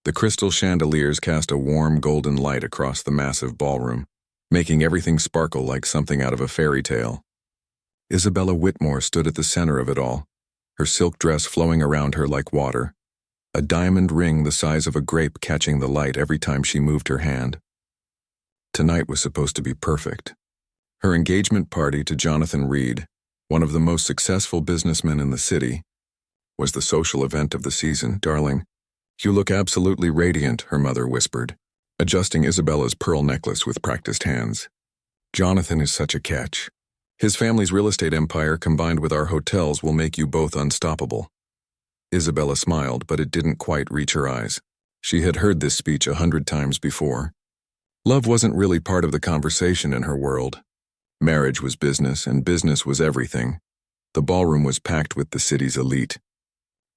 The crystal chandeliers cast a warm golden light across the massive ballroom, making everything sparkle like something out of a fairy tale. Isabella Whitmore stood at the center of it all, her silk dress flowing around her like water, a diamond ring the size of a grape catching the light every time she moved her hand. Tonight was supposed to be perfect. Her engagement party to Jonathan Reed, one of the most successful businessmen in the city, was the social event of the season. "Darling, you look absolutely radiant," her mother whispered, adjusting Isabella's pearl necklace with practiced hands. "Jonathan is such a catch. His family's real estate empire combined with our hotels will make you both unstoppable." Isabella smiled, but it didn't quite reach her eyes. She had heard this speech 100 times before. Love wasn't really part of the conversation in her world. Marriage was business, and business was everything. The ballroom was packed with the city's elite.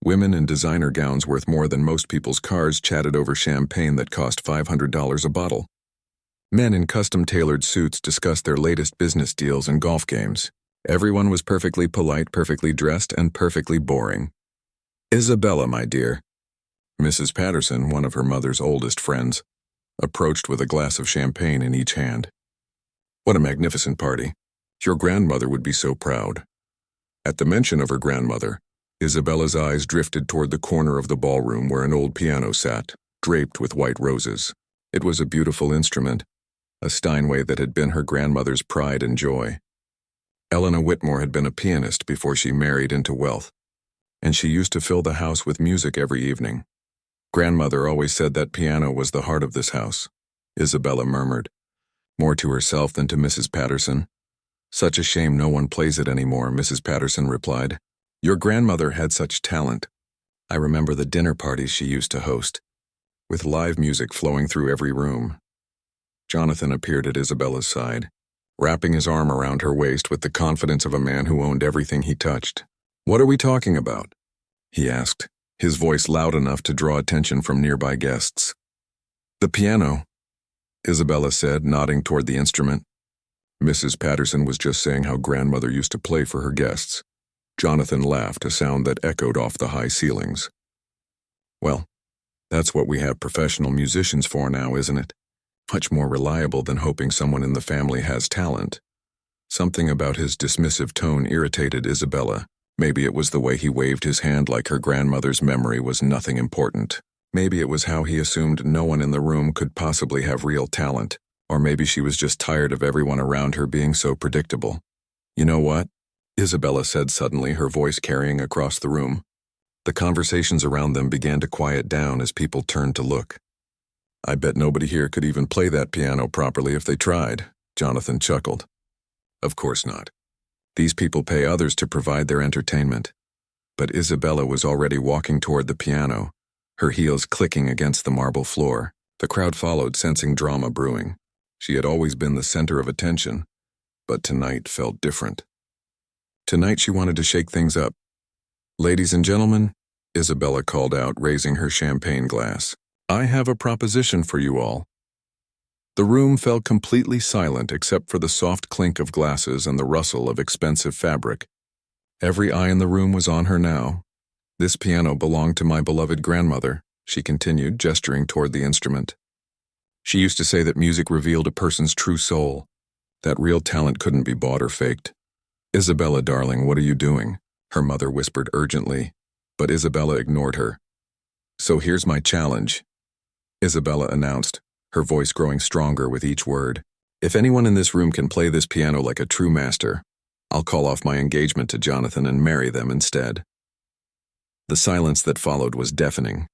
Women in designer gowns worth more than most people's cars chatted over champagne that cost $500 a bottle. Men in custom-tailored suits discussed their latest business deals and golf games. Everyone was perfectly polite, perfectly dressed, and perfectly boring. "Isabella, my dear," Mrs. Patterson, one of her mother's oldest friends, approached with a glass of champagne in each hand. "What a magnificent party. Your grandmother would be so proud." At the mention of her grandmother, Isabella's eyes drifted toward the corner of the ballroom where an old piano sat, draped with white roses. It was a beautiful instrument, a Steinway that had been her grandmother's pride and joy. Eleanor Whitmore had been a pianist before she married into wealth, and she used to fill the house with music every evening. "Grandmother always said that piano was the heart of this house," Isabella murmured, more to herself than to Mrs. Patterson. "Such a shame no one plays it anymore," Mrs. Patterson replied. "Your grandmother had such talent. I remember the dinner parties she used to host, with live music flowing through every room." Jonathan appeared at Isabella's side, wrapping his arm around her waist with the confidence of a man who owned everything he touched. "What are we talking about?" he asked, his voice loud enough to draw attention from nearby guests. "The piano," Isabella said, nodding toward the instrument. Mrs. Patterson was just saying how grandmother used to play for her guests. Jonathan laughed, a sound that echoed off the high ceilings. "Well, that's what we have professional musicians for now, isn't it? Much more reliable than hoping someone in the family has talent." Something about his dismissive tone irritated Isabella. Maybe it was the way he waved his hand like her grandmother's memory was nothing important. Maybe it was how he assumed no one in the room could possibly have real talent. Or maybe she was just tired of everyone around her being so predictable. "You know what?" Isabella said suddenly, her voice carrying across the room. The conversations around them began to quiet down as people turned to look. "I bet nobody here could even play that piano properly if they tried," Jonathan chuckled. "Of course not. These people pay others to provide their entertainment." But Isabella was already walking toward the piano, her heels clicking against the marble floor. The crowd followed, sensing drama brewing. She had always been the center of attention, but tonight felt different. Tonight she wanted to shake things up. "Ladies and gentlemen," Isabella called out, raising her champagne glass, "I have a proposition for you all." The room fell completely silent except for the soft clink of glasses and the rustle of expensive fabric. Every eye in the room was on her now. "This piano belonged to my beloved grandmother," she continued, gesturing toward the instrument. "She used to say that music revealed a person's true soul, that real talent couldn't be bought or faked." "Isabella, darling, what are you doing?" her mother whispered urgently, but Isabella ignored her. "So here's my challenge," Isabella announced, her voice growing stronger with each word. "If anyone in this room can play this piano like a true master, I'll call off my engagement to Jonathan and marry them instead." The silence that followed was deafening.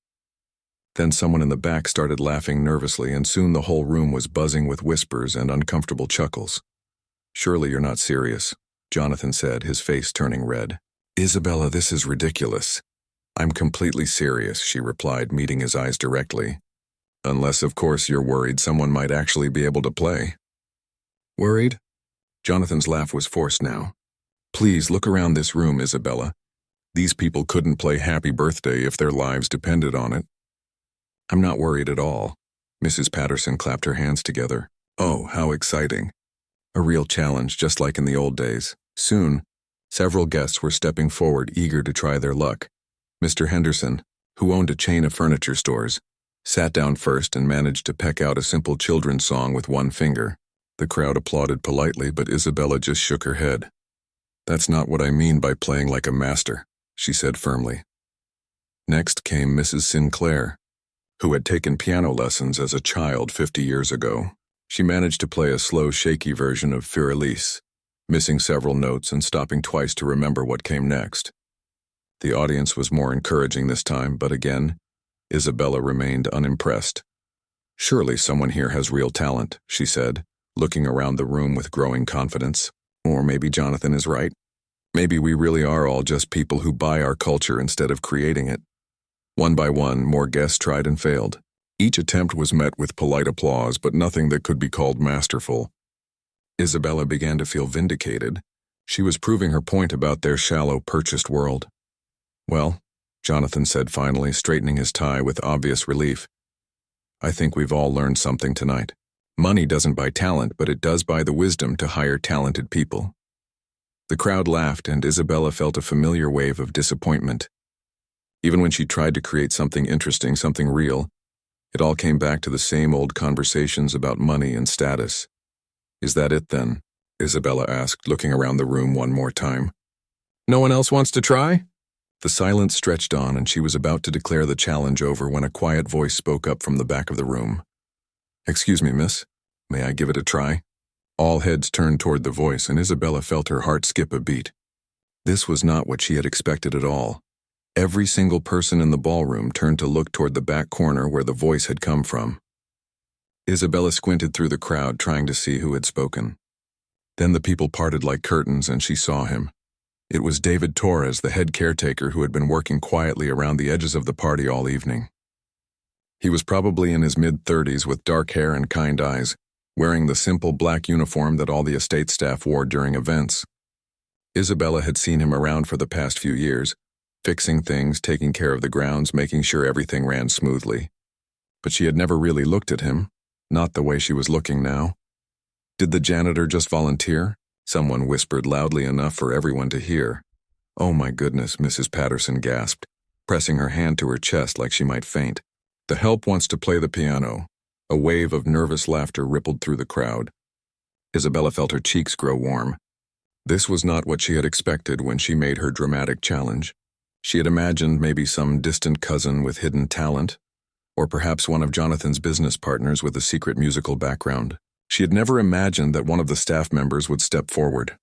Then someone in the back started laughing nervously, and soon the whole room was buzzing with whispers and uncomfortable chuckles. "Surely you're not serious," Jonathan said, his face turning red. "Isabella, this is ridiculous." "I'm completely serious," she replied, meeting his eyes directly. "Unless, of course, you're worried someone might actually be able to play." "Worried?" Jonathan's laugh was forced now. "Please look around this room, Isabella. These people couldn't play Happy Birthday if their lives depended on it." "I'm not worried at all." Mrs. Patterson clapped her hands together. "Oh, how exciting. A real challenge, just like in the old days." Soon, several guests were stepping forward, eager to try their luck. Mr. Henderson, who owned a chain of furniture stores, sat down first and managed to peck out a simple children's song with one finger. The crowd applauded politely, but Isabella just shook her head. "That's not what I mean by playing like a master," she said firmly. Next came Mrs. Sinclair, who had taken piano lessons as a child 50 years ago. She managed to play a slow, shaky version of Fur-Elise, missing several notes and stopping twice to remember what came next. The audience was more encouraging this time, but again, Isabella remained unimpressed. "Surely someone here has real talent," she said, looking around the room with growing confidence. "Or maybe Jonathan is right. Maybe we really are all just people who buy our culture instead of creating it." One by one, more guests tried and failed. Each attempt was met with polite applause, but nothing that could be called masterful. Isabella began to feel vindicated. She was proving her point about their shallow, purchased world. "Well," Jonathan said finally, straightening his tie with obvious relief, "I think we've all learned something tonight. Money doesn't buy talent, but it does buy the wisdom to hire talented people." The crowd laughed, and Isabella felt a familiar wave of disappointment. Even when she tried to create something interesting, something real, it all came back to the same old conversations about money and status. "Is that it then?" Isabella asked, looking around the room one more time. "No one else wants to try?" The silence stretched on, and she was about to declare the challenge over when a quiet voice spoke up from the back of the room. "Excuse me, miss. May I give it a try?" All heads turned toward the voice, and Isabella felt her heart skip a beat. This was not what she had expected at all. Every single person in the ballroom turned to look toward the back corner where the voice had come from. Isabella squinted through the crowd, trying to see who had spoken. Then the people parted like curtains, and she saw him. It was David Torres, the head caretaker, who had been working quietly around the edges of the party all evening. He was probably in his mid-30s with dark hair and kind eyes, wearing the simple black uniform that all the estate staff wore during events. Isabella had seen him around for the past few years, fixing things, taking care of the grounds, making sure everything ran smoothly. But she had never really looked at him, not the way she was looking now. "Did the janitor just volunteer?" Someone whispered loudly enough for everyone to hear. "Oh my goodness," Mrs. Patterson gasped, pressing her hand to her chest like she might faint. "The help wants to play the piano." A wave of nervous laughter rippled through the crowd. Isabella felt her cheeks grow warm. This was not what she had expected when she made her dramatic challenge. She had imagined maybe some distant cousin with hidden talent, or perhaps one of Jonathan's business partners with a secret musical background. She had never imagined that one of the staff members would step forward.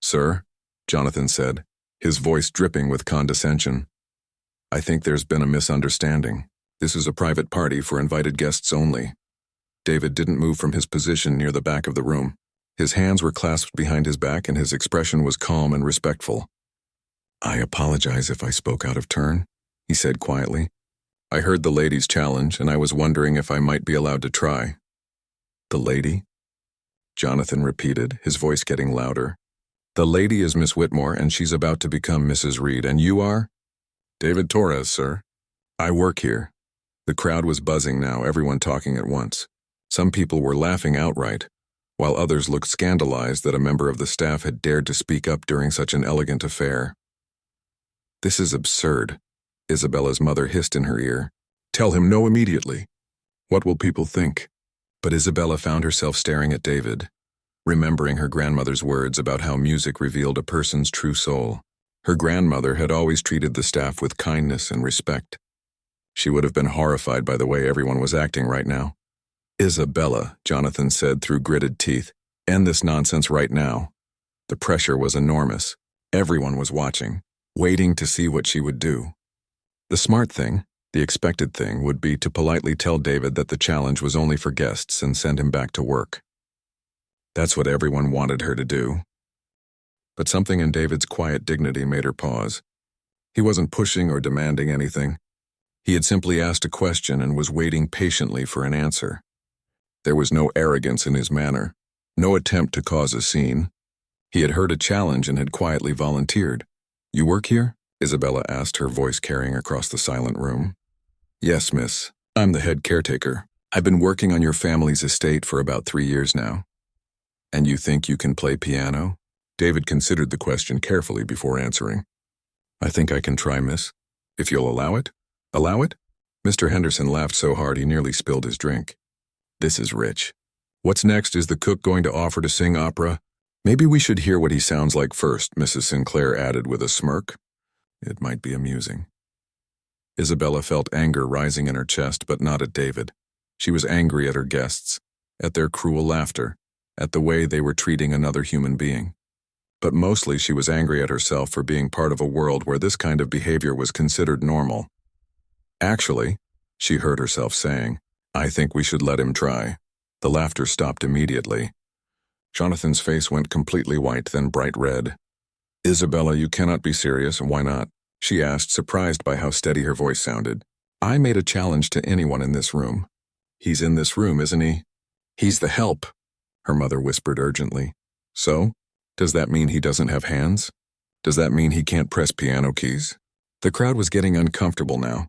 "Sir," Jonathan said, his voice dripping with condescension, "I think there's been a misunderstanding. This is a private party for invited guests only." David didn't move from his position near the back of the room. His hands were clasped behind his back, and his expression was calm and respectful. "I apologize if I spoke out of turn," he said quietly. "I heard the lady's challenge, and I was wondering if I might be allowed to try." "The lady?" Jonathan repeated, his voice getting louder. "The lady is Miss Whitmore, and she's about to become Mrs. Reed, and you are?" "David Torres, sir. I work here." The crowd was buzzing now, everyone talking at once. Some people were laughing outright, while others looked scandalized that a member of the staff had dared to speak up during such an elegant affair. "This is absurd," Isabella's mother hissed in her ear. "Tell him no immediately. What will people think?" But Isabella found herself staring at David, remembering her grandmother's words about how music revealed a person's true soul. Her grandmother had always treated the staff with kindness and respect. She would have been horrified by the way everyone was acting right now. "Isabella," Jonathan said through gritted teeth, "end this nonsense right now." The pressure was enormous. Everyone was watching, waiting to see what she would do. The smart thing, the expected thing, would be to politely tell David that the challenge was only for guests and send him back to work. That's what everyone wanted her to do. But something in David's quiet dignity made her pause. He wasn't pushing or demanding anything. He had simply asked a question and was waiting patiently for an answer. There was no arrogance in his manner, no attempt to cause a scene. He had heard a challenge and had quietly volunteered. "You work here?" Isabella asked, her voice carrying across the silent room. "Yes, miss. I'm the head caretaker. I've been working on your family's estate for about 3 years now." "And you think you can play piano?" David considered the question carefully before answering. "I think I can try, miss. If you'll allow it." "Allow it?" Mr. Henderson laughed so hard he nearly spilled his drink. This is rich. What's next? Is the cook going to offer to sing opera? Maybe we should hear what he sounds like first, Mrs. Sinclair added with a smirk. It might be amusing. Isabella felt anger rising in her chest, but not at David. She was angry at her guests, at their cruel laughter, at the way they were treating another human being. But mostly she was angry at herself for being part of a world where this kind of behavior was considered normal. Actually, she heard herself saying, I think we should let him try. The laughter stopped immediately. Jonathan's face went completely white, then bright red. Isabella, you cannot be serious. Why not? She asked, surprised by how steady her voice sounded. I made a challenge to anyone in this room. He's in this room, isn't he? He's the help, her mother whispered urgently. So? Does that mean he doesn't have hands? Does that mean he can't press piano keys? The crowd was getting uncomfortable now.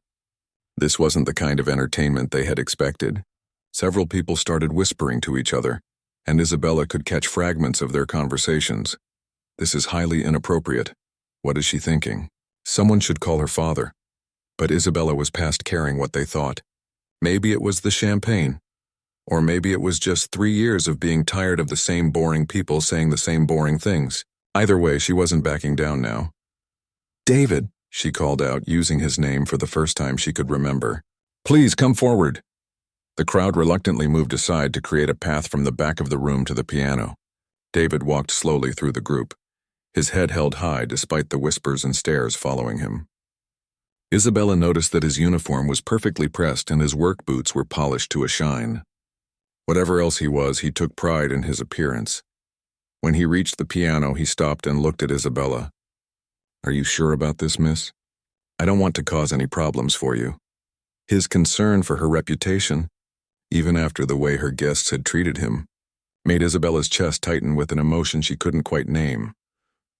This wasn't the kind of entertainment they had expected. Several people started whispering to each other, and Isabella could catch fragments of their conversations. This is highly inappropriate. What is she thinking? Someone should call her father. But Isabella was past caring what they thought. Maybe it was the champagne. Or maybe it was just 3 years of being tired of the same boring people saying the same boring things. Either way, she wasn't backing down now. David, she called out, using his name for the first time she could remember. Please come forward. The crowd reluctantly moved aside to create a path from the back of the room to the piano. David walked slowly through the group, his head held high despite the whispers and stares following him. Isabella noticed that his uniform was perfectly pressed and his work boots were polished to a shine. Whatever else he was, he took pride in his appearance. When he reached the piano, he stopped and looked at Isabella. Are you sure about this, miss? I don't want to cause any problems for you. His concern for her reputation, even after the way her guests had treated him, made Isabella's chest tighten with an emotion she couldn't quite name.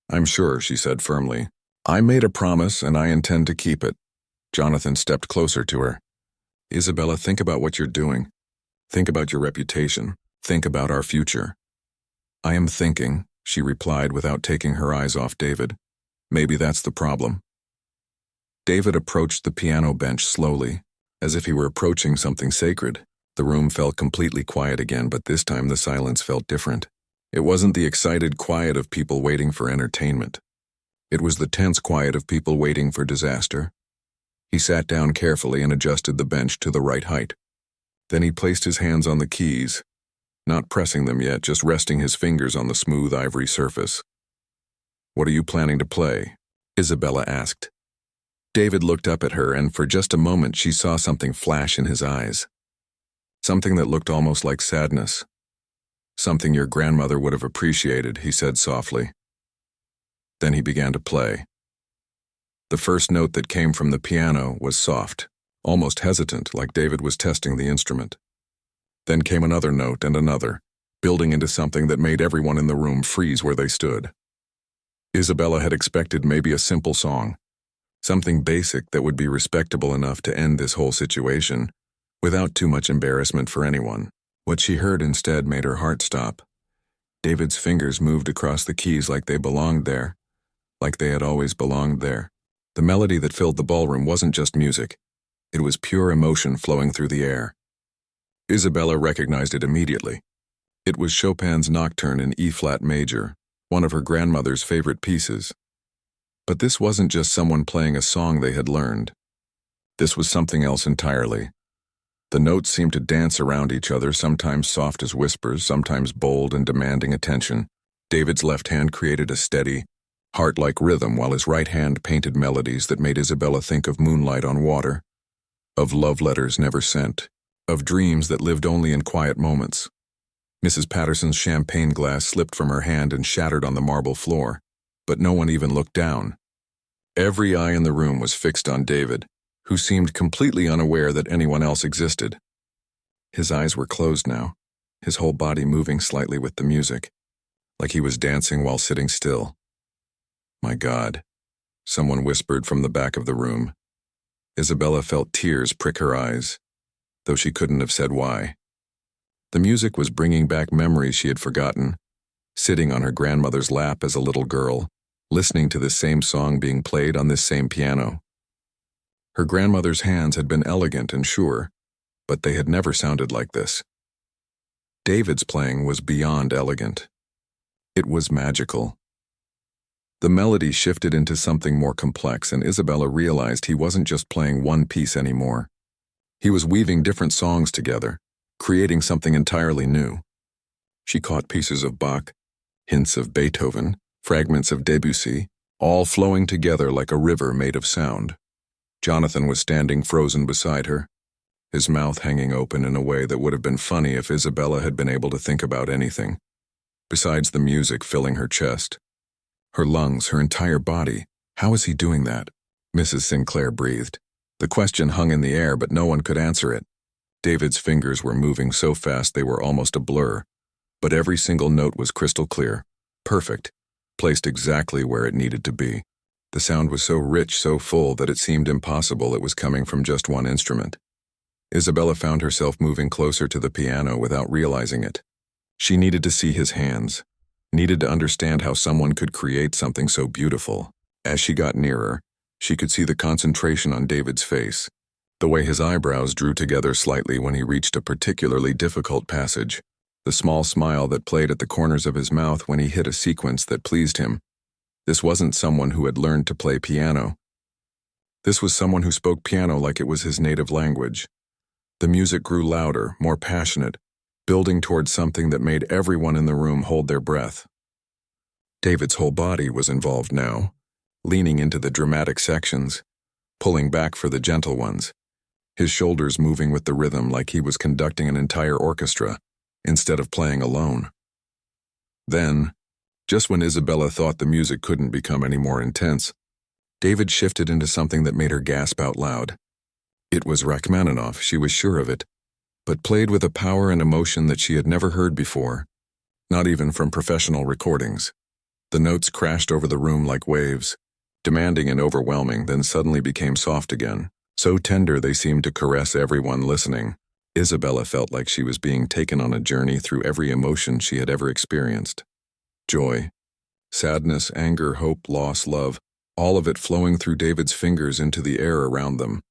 I'm sure, she said firmly. I made a promise and I intend to keep it. Jonathan stepped closer to her. Isabella, think about what you're doing. Think about your reputation. Think about our future. I am thinking, she replied without taking her eyes off David. Maybe that's the problem. David approached the piano bench slowly, as if he were approaching something sacred. The room felt completely quiet again, but this time the silence felt different. It wasn't the excited quiet of people waiting for entertainment. It was the tense quiet of people waiting for disaster. He sat down carefully and adjusted the bench to the right height. Then he placed his hands on the keys, not pressing them yet, just resting his fingers on the smooth ivory surface. What are you planning to play? Isabella asked. David looked up at her, and for just a moment she saw something flash in his eyes. Something that looked almost like sadness. Something your grandmother would have appreciated, he said softly. Then he began to play. The first note that came from the piano was soft, almost hesitant, like David was testing the instrument. Then came another note and another, building into something that made everyone in the room freeze where they stood. Isabella had expected maybe a simple song, something basic that would be respectable enough to end this whole situation, without too much embarrassment for anyone. What she heard instead made her heart stop. David's fingers moved across the keys like they belonged there, like they had always belonged there. The melody that filled the ballroom wasn't just music. It was pure emotion flowing through the air. Isabella recognized it immediately. It was Chopin's Nocturne in E-flat major, one of her grandmother's favorite pieces. But this wasn't just someone playing a song they had learned. This was something else entirely. The notes seemed to dance around each other, sometimes soft as whispers, sometimes bold and demanding attention. David's left hand created a steady, heart-like rhythm, while his right hand painted melodies that made Isabella think of moonlight on water, of love letters never sent, of dreams that lived only in quiet moments. Mrs. Patterson's champagne glass slipped from her hand and shattered on the marble floor, but no one even looked down. Every eye in the room was fixed on David, who seemed completely unaware that anyone else existed. His eyes were closed now, his whole body moving slightly with the music, like he was dancing while sitting still. My God, someone whispered from the back of the room. Isabella felt tears prick her eyes, though she couldn't have said why. The music was bringing back memories she had forgotten, sitting on her grandmother's lap as a little girl, listening to this same song being played on this same piano. Her grandmother's hands had been elegant and sure, but they had never sounded like this. David's playing was beyond elegant. It was magical. The melody shifted into something more complex, and Isabella realized he wasn't just playing one piece anymore. He was weaving different songs together, creating something entirely new. She caught pieces of Bach, hints of Beethoven, fragments of Debussy, all flowing together like a river made of sound. Jonathan was standing frozen beside her, his mouth hanging open in a way that would have been funny if Isabella had been able to think about anything. Besides the music filling her chest, her lungs, her entire body. How is he doing that? Mrs. Sinclair breathed. The question hung in the air, but no one could answer it. David's fingers were moving so fast they were almost a blur, but every single note was crystal clear, perfect, placed exactly where it needed to be. The sound was so rich, so full, that it seemed impossible it was coming from just one instrument. Isabella found herself moving closer to the piano without realizing it. She needed to see his hands, needed to understand how someone could create something so beautiful. As she got nearer, she could see the concentration on David's face, the way his eyebrows drew together slightly when he reached a particularly difficult passage, the small smile that played at the corners of his mouth when he hit a sequence that pleased him. This wasn't someone who had learned to play piano. This was someone who spoke piano like it was his native language. The music grew louder, more passionate, building towards something that made everyone in the room hold their breath. David's whole body was involved now, leaning into the dramatic sections, pulling back for the gentle ones, his shoulders moving with the rhythm like he was conducting an entire orchestra instead of playing alone. Then, just when Isabella thought the music couldn't become any more intense, David shifted into something that made her gasp out loud. It was Rachmaninoff, she was sure of it, but played with a power and emotion that she had never heard before, not even from professional recordings. The notes crashed over the room like waves, demanding and overwhelming, then suddenly became soft again, so tender they seemed to caress everyone listening. Isabella felt like she was being taken on a journey through every emotion she had ever experienced. Joy, sadness, anger, hope, loss, love, all of it flowing through David's fingers into the air around them.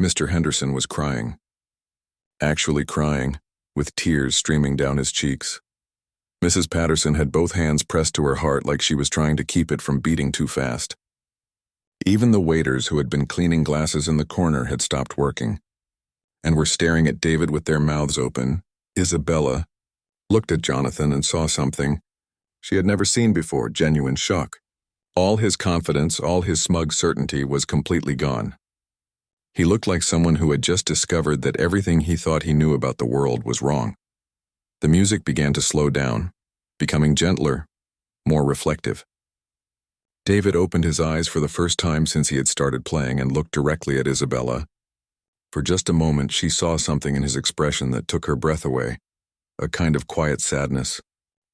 Mr. Henderson was crying. Actually crying, with tears streaming down his cheeks. Mrs. Patterson had both hands pressed to her heart like she was trying to keep it from beating too fast. Even the waiters who had been cleaning glasses in the corner had stopped working, and were staring at David with their mouths open. Isabella looked at Jonathan and saw something she had never seen before, genuine shock. All his confidence, all his smug certainty was completely gone. He looked like someone who had just discovered that everything he thought he knew about the world was wrong. The music began to slow down, becoming gentler, more reflective. David opened his eyes for the first time since he had started playing and looked directly at Isabella. For just a moment, she saw something in his expression that took her breath away, a kind of quiet sadness,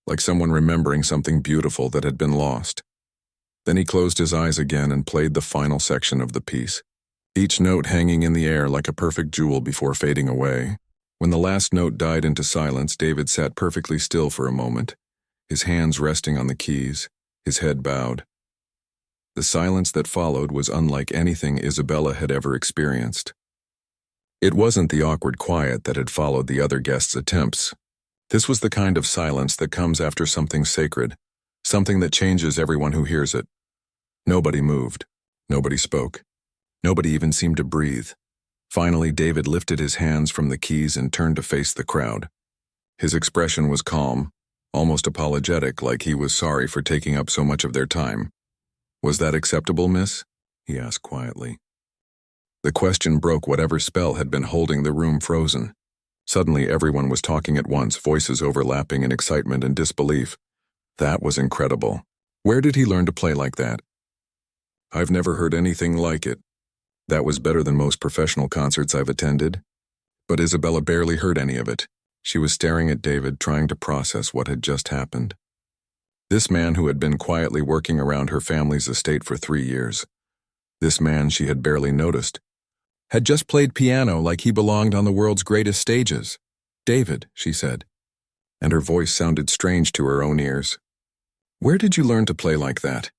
like someone remembering something beautiful that had been lost. Then he closed his eyes again and played the final section of the piece, each note hanging in the air like a perfect jewel before fading away. When the last note died into silence, David sat perfectly still for a moment, his hands resting on the keys, his head bowed. The silence that followed was unlike anything Isabella had ever experienced. It wasn't the awkward quiet that had followed the other guests' attempts. This was the kind of silence that comes after something sacred, something that changes everyone who hears it. Nobody moved. Nobody spoke. Nobody even seemed to breathe. Finally, David lifted his hands from the keys and turned to face the crowd. His expression was calm, almost apologetic, like he was sorry for taking up so much of their time. "Was that acceptable, miss?" he asked quietly. The question broke whatever spell had been holding the room frozen. Suddenly, everyone was talking at once, voices overlapping in excitement and disbelief. That was incredible. Where did he learn to play like that? I've never heard anything like it. That was better than most professional concerts I've attended. But Isabella barely heard any of it. She was staring at David, trying to process what had just happened. This man who had been quietly working around her family's estate for 3 years, this man she had barely noticed, had just played piano like he belonged on the world's greatest stages. "David," she said, and her voice sounded strange to her own ears. "Where did you learn to play like that?"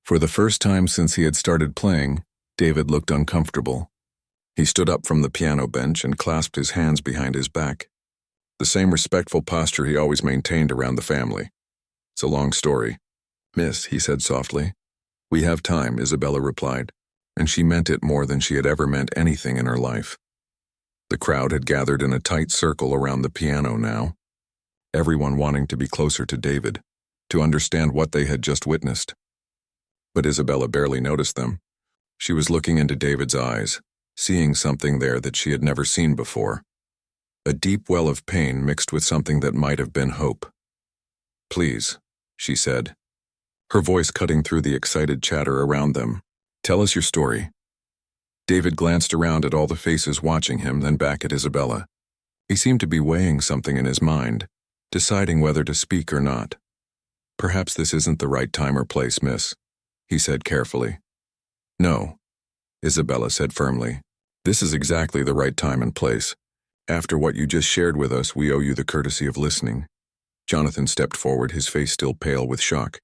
For the first time since he had started playing, David looked uncomfortable. He stood up from the piano bench and clasped his hands behind his back. The same respectful posture he always maintained around the family. "It's a long story." "Miss," he said softly. "We have time," Isabella replied, and she meant it more than she had ever meant anything in her life. The crowd had gathered in a tight circle around the piano now, everyone wanting to be closer to David, to understand what they had just witnessed. But Isabella barely noticed them. She was looking into David's eyes, seeing something there that she had never seen before. A deep well of pain mixed with something that might have been hope. "Please," she said, her voice cutting through the excited chatter around them. "Tell us your story." David glanced around at all the faces watching him, then back at Isabella. He seemed to be weighing something in his mind, deciding whether to speak or not. "Perhaps this isn't the right time or place, miss," he said carefully. "No," Isabella said firmly. "This is exactly the right time and place. After what you just shared with us, we owe you the courtesy of listening." Jonathan stepped forward, his face still pale with shock.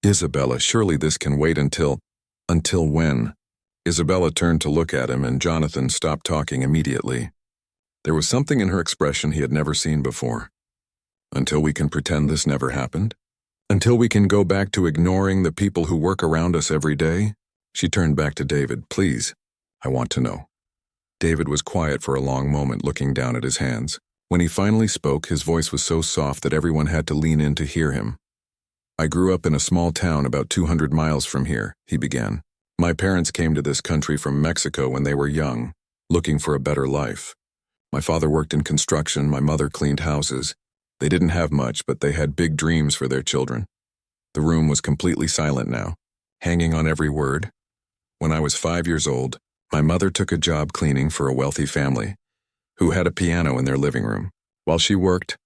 "Isabella, surely this can wait until when?" Isabella turned to look at him, and Jonathan stopped talking immediately. There was something in her expression he had never seen before. "Until we can pretend this never happened? Until we can go back to ignoring the people who work around us every day?" She turned back to David. "Please, I want to know." David was quiet for a long moment, looking down at his hands. When he finally spoke, his voice was so soft that everyone had to lean in to hear him. "I grew up in a small town about 200 miles from here," he began. "My parents came to this country from Mexico when they were young, looking for a better life. My father worked in construction, my mother cleaned houses. They didn't have much, but they had big dreams for their children." The room was completely silent now, hanging on every word. "When I was 5 years old, my mother took a job cleaning for a wealthy family who had a piano in their living room. While she worked,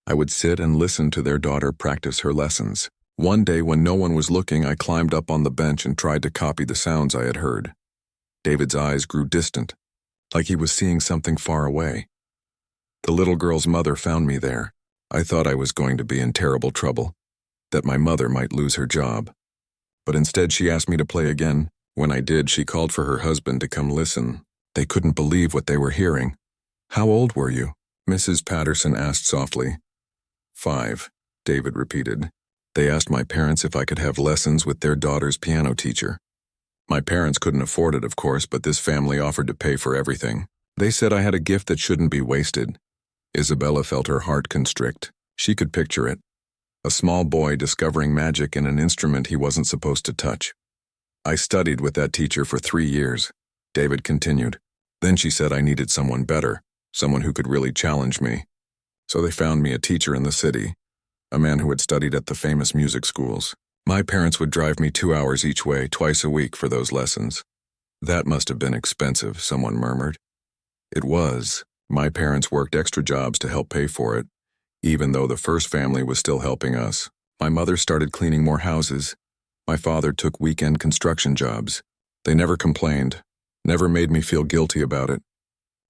I would sit and listen to their daughter practice her lessons. One day when no one was looking, I climbed up on the bench and tried to copy the sounds I had heard." David's eyes grew distant, like he was seeing something far away. "The little girl's mother found me there. I thought I was going to be in terrible trouble, that my mother might lose her job. But instead she asked me to play again. When I did, she called for her husband to come listen. They couldn't believe what they were hearing." "How old were you?" Mrs. Patterson asked softly. 5, David repeated. "They asked my parents if I could have lessons with their daughter's piano teacher. My parents couldn't afford it, of course, but this family offered to pay for everything. They said I had a gift that shouldn't be wasted." Isabella felt her heart constrict. She could picture it. A small boy discovering magic in an instrument he wasn't supposed to touch. "I studied with that teacher for 3 years, David continued. "Then she said I needed someone better, someone who could really challenge me. So they found me a teacher in the city, a man who had studied at the famous music schools. My parents would drive me 2 hours each way, twice a week for those lessons." "That must have been expensive," someone murmured. "It was. My parents worked extra jobs to help pay for it, even though the first family was still helping us. My mother started cleaning more houses. My father took weekend construction jobs. They never complained, never made me feel guilty about it.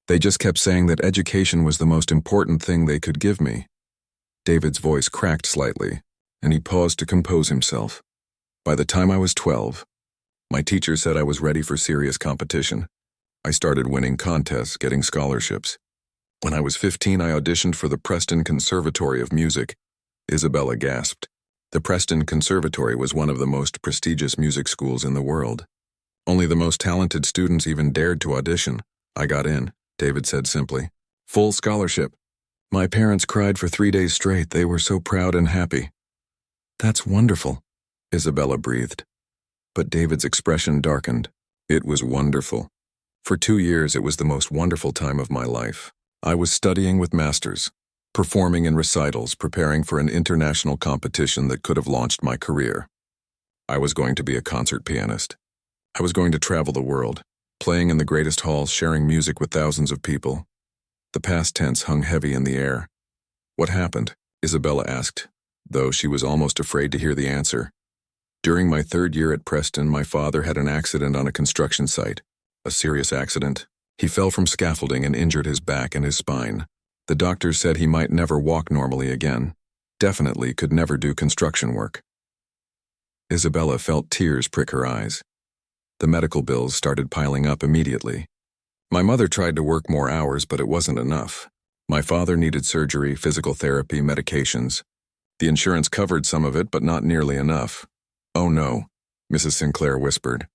They just kept saying that education was the most important thing they could give me." David's voice cracked slightly, and he paused to compose himself. "By the time I was 12, my teacher said I was ready for serious competition. I started winning contests, getting scholarships. When I was 15, I auditioned for the Preston Conservatory of Music." Isabella gasped. The Preston Conservatory was one of the most prestigious music schools in the world. Only the most talented students even dared to audition. "I got in," David said simply. "Full scholarship. My parents cried for 3 days straight. They were so proud and happy." "That's wonderful," Isabella breathed. But David's expression darkened. "It was wonderful. For 2 years it was the most wonderful time of my life. I was studying with masters, performing in recitals, preparing for an international competition that could have launched my career. I was going to be a concert pianist. I was going to travel the world, playing in the greatest halls, sharing music with thousands of people." The past tense hung heavy in the air. "What happened?" Isabella asked, though she was almost afraid to hear the answer. "During my 3rd year at Preston, my father had an accident on a construction site. A serious accident. He fell from scaffolding and injured his back and his spine. The doctors said he might never walk normally again. Definitely could never do construction work." Isabella felt tears prick her eyes. The medical bills started piling up immediately. My mother tried to work more hours, but it wasn't enough. My father needed surgery, physical therapy, medications. The insurance covered some of it, but not nearly enough. "Oh no," Mrs. Sinclair whispered.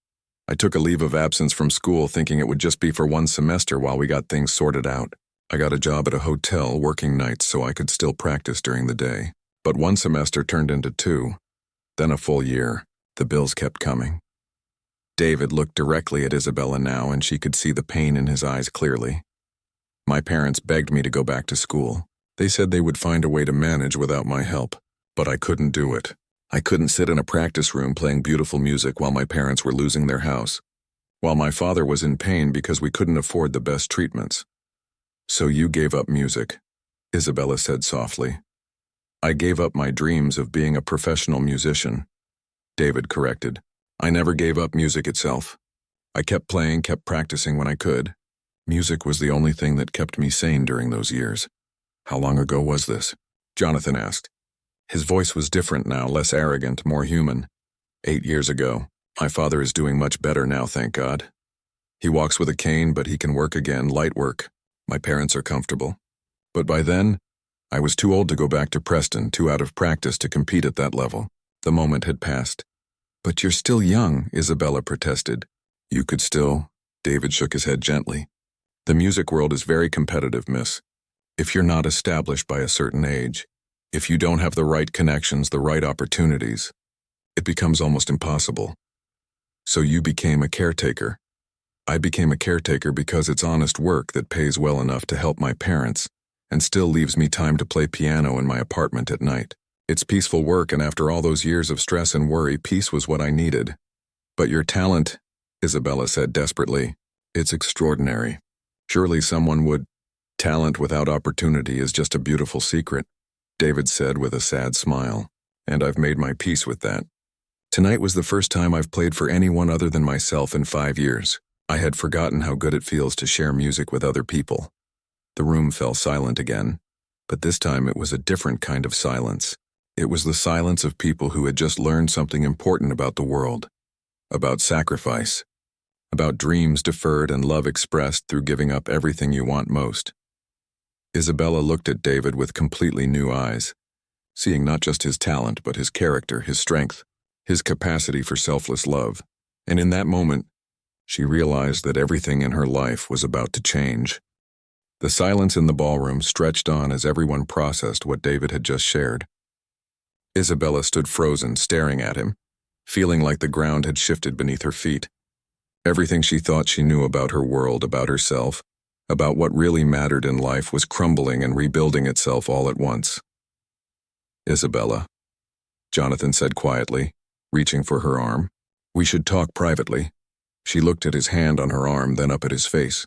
"I took a leave of absence from school thinking it would just be for one semester while we got things sorted out. I got a job at a hotel working nights so I could still practice during the day. But one semester turned into 2, then a full year. The bills kept coming." David looked directly at Isabella now, and she could see the pain in his eyes clearly. "My parents begged me to go back to school. They said they would find a way to manage without my help, but I couldn't do it. I couldn't sit in a practice room playing beautiful music while my parents were losing their house, while my father was in pain because we couldn't afford the best treatments." "So you gave up music," Isabella said softly. "I gave up my dreams of being a professional musician," David corrected. "I never gave up music itself. I kept playing, kept practicing when I could. Music was the only thing that kept me sane during those years." "How long ago was this?" Jonathan asked. His voice was different now, less arrogant, more human. 8 years ago. My father is doing much better now, thank God. He walks with a cane, but he can work again, light work. My parents are comfortable. But by then, I was too old to go back to Preston, too out of practice to compete at that level. The moment had passed. "But you're still young," Isabella protested. "You could still," David shook his head gently. "The music world is very competitive, miss. If you're not established by a certain age, if you don't have the right connections, the right opportunities, it becomes almost impossible. So you became a caretaker. I became a caretaker because it's honest work that pays well enough to help my parents and still leaves me time to play piano in my apartment at night. It's peaceful work, and after all those years of stress and worry, peace was what I needed." "But your talent," Isabella said desperately, "it's extraordinary. Surely someone would—" "Talent without opportunity is just a beautiful secret," David said with a sad smile, "and I've made my peace with that. Tonight was the first time I've played for anyone other than myself in 5 years. I had forgotten how good it feels to share music with other people." The room fell silent again, but this time it was a different kind of silence. It was the silence of people who had just learned something important about the world, about sacrifice, about dreams deferred and love expressed through giving up everything you want most. Isabella looked at David with completely new eyes, seeing not just his talent but his character, his strength, his capacity for selfless love. And in that moment, she realized that everything in her life was about to change. The silence in the ballroom stretched on as everyone processed what David had just shared. Isabella stood frozen, staring at him, feeling like the ground had shifted beneath her feet. Everything she thought she knew about her world, about herself, about what really mattered in life was crumbling and rebuilding itself all at once. "Isabella," Jonathan said quietly, reaching for her arm. "We should talk privately." She looked at his hand on her arm, then up at his face.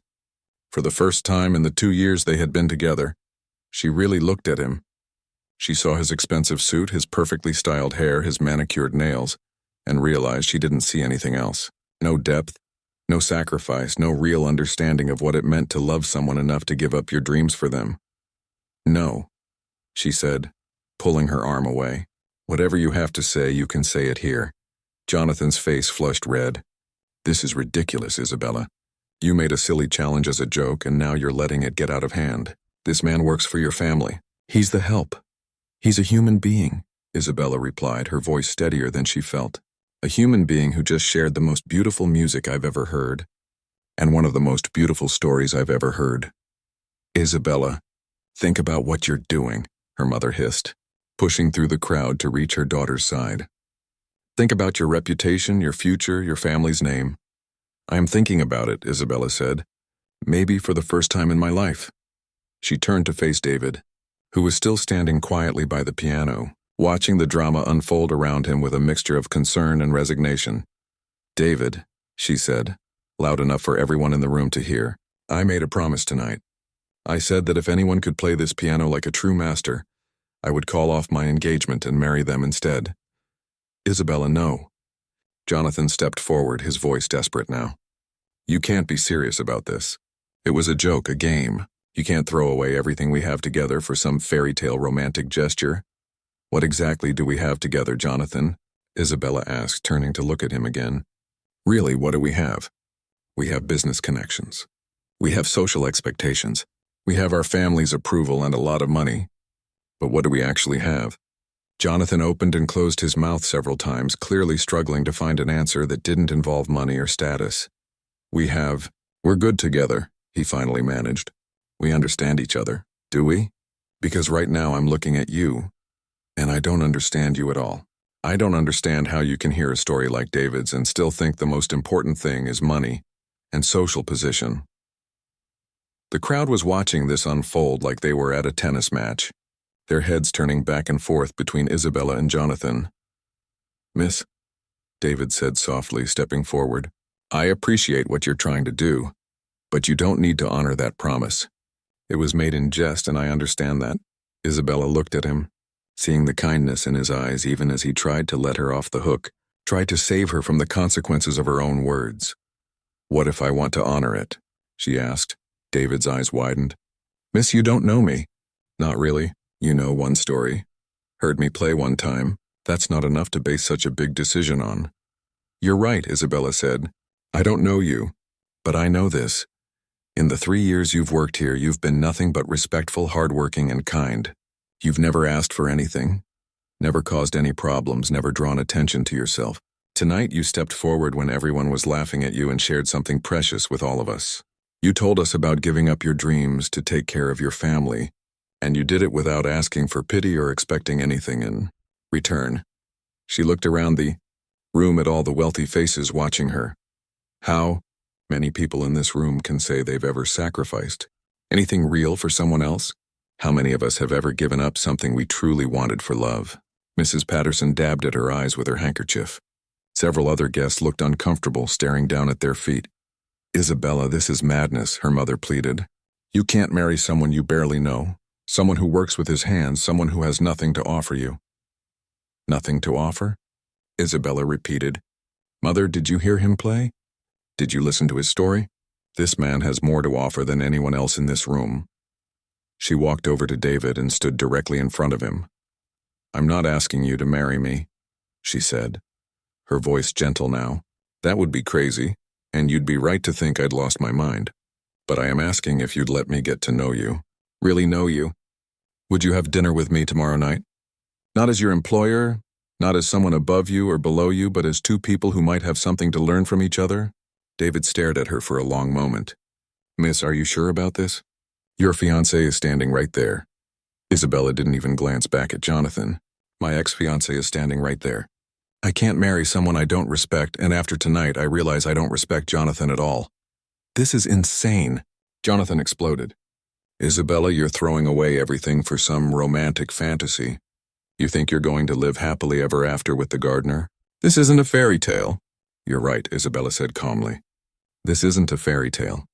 For the first time in the 2 years they had been together, she really looked at him. She saw his expensive suit, his perfectly styled hair, his manicured nails, and realized she didn't see anything else. No depth, no sacrifice, no real understanding of what it meant to love someone enough to give up your dreams for them. "No," she said, pulling her arm away. "Whatever you have to say, you can say it here." Jonathan's face flushed red. "This is ridiculous, Isabella. You made a silly challenge as a joke, and now you're letting it get out of hand. This man works for your family. He's the help. He's a human being," Isabella replied, her voice steadier than she felt. "A human being who just shared the most beautiful music I've ever heard, and one of the most beautiful stories I've ever heard." "Isabella, think about what you're doing," her mother hissed, pushing through the crowd to reach her daughter's side. "Think about your reputation, your future, your family's name." "I am thinking about it," Isabella said. "Maybe for the first time in my life." She turned to face David, who was still standing quietly by the piano, watching the drama unfold around him with a mixture of concern and resignation. "David," she said, loud enough for everyone in the room to hear, "I made a promise tonight. I said that if anyone could play this piano like a true master, I would call off my engagement and marry them instead." "Isabella, no." Jonathan stepped forward, his voice desperate now. "You can't be serious about this. It was a joke, a game. You can't throw away everything we have together for some fairy tale romantic gesture." "What exactly do we have together, Jonathan?" Isabella asked, turning to look at him again. Really, what do we have? We have business connections. We have social expectations. We have our family's approval and a lot of money. But what do we actually have? Jonathan opened and closed his mouth several times, clearly struggling to find an answer that didn't involve money or status. We're good together, he finally managed. We understand each other, do we? Because right now I'm looking at you, and I don't understand you at all. I don't understand how you can hear a story like David's and still think the most important thing is money and social position. The crowd was watching this unfold like they were at a tennis match, their heads turning back and forth between Isabella and Jonathan. "Miss," David said softly, stepping forward, "I appreciate what you're trying to do, but you don't need to honor that promise. It was made in jest, and I understand that." Isabella looked at him, seeing the kindness in his eyes even as he tried to let her off the hook, tried to save her from the consequences of her own words. "What if I want to honor it?" she asked. David's eyes widened. "Miss, you don't know me." "Not really. You know one story. Heard me play one time. That's not enough to base such a big decision on." "You're right," Isabella said. "I don't know you, but I know this. In the 3 years you've worked here, you've been nothing but respectful, hardworking, and kind. You've never asked for anything, never caused any problems, never drawn attention to yourself. Tonight you stepped forward when everyone was laughing at you and shared something precious with all of us. You told us about giving up your dreams to take care of your family, and you did it without asking for pity or expecting anything in return." She looked around the room at all the wealthy faces watching her. How many people in this room can say they've ever sacrificed anything real for someone else? How many of us have ever given up something we truly wanted for love? Mrs. Patterson dabbed at her eyes with her handkerchief. Several other guests looked uncomfortable, staring down at their feet. "Isabella, this is madness," her mother pleaded. "You can't marry someone you barely know, someone who works with his hands, someone who has nothing to offer you." "Nothing to offer?" Isabella repeated. "Mother, did you hear him play? Did you listen to his story? This man has more to offer than anyone else in this room." She walked over to David and stood directly in front of him. "I'm not asking you to marry me," she said, her voice gentle now. "That would be crazy, and you'd be right to think I'd lost my mind. But I am asking if you'd let me get to know you, really know you. Would you have dinner with me tomorrow night? Not as your employer, not as someone above you or below you, but as two people who might have something to learn from each other?" David stared at her for a long moment. "Miss, are you sure about this? Your fiancé is standing right there." Isabella didn't even glance back at Jonathan. "My ex-fiancé is standing right there. I can't marry someone I don't respect, and after tonight I realize I don't respect Jonathan at all. This is insane." Jonathan exploded. "Isabella, you're throwing away everything for some romantic fantasy. You think you're going to live happily ever after with the gardener? This isn't a fairy tale." "You're right," Isabella said calmly. "This isn't a fairy tale.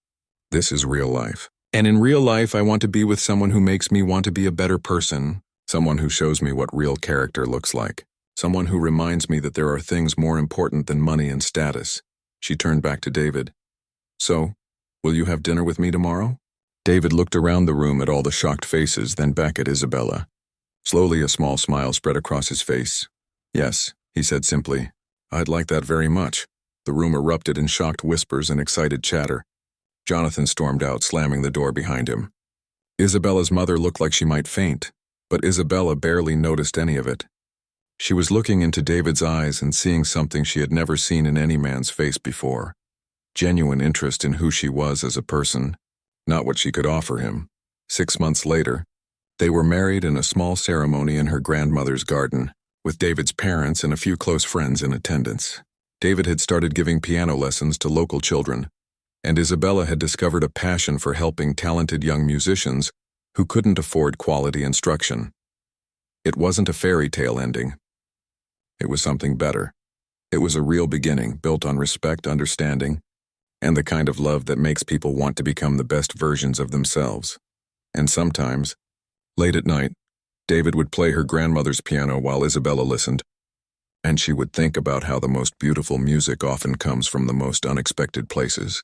This is real life. And in real life, I want to be with someone who makes me want to be a better person, someone who shows me what real character looks like, someone who reminds me that there are things more important than money and status." She turned back to David. "So, will you have dinner with me tomorrow?" David looked around the room at all the shocked faces, then back at Isabella. Slowly, a small smile spread across his face. "Yes," he said simply. "I'd like that very much." The room erupted in shocked whispers and excited chatter. Jonathan stormed out, slamming the door behind him. Isabella's mother looked like she might faint, but Isabella barely noticed any of it. She was looking into David's eyes and seeing something she had never seen in any man's face before. Genuine interest in who she was as a person, not what she could offer him. 6 months later, they were married in a small ceremony in her grandmother's garden, with David's parents and a few close friends in attendance. David had started giving piano lessons to local children, and Isabella had discovered a passion for helping talented young musicians who couldn't afford quality instruction. It wasn't a fairy tale ending. It was something better. It was a real beginning, built on respect, understanding, and the kind of love that makes people want to become the best versions of themselves. And sometimes, late at night, David would play her grandmother's piano while Isabella listened, and she would think about how the most beautiful music often comes from the most unexpected places.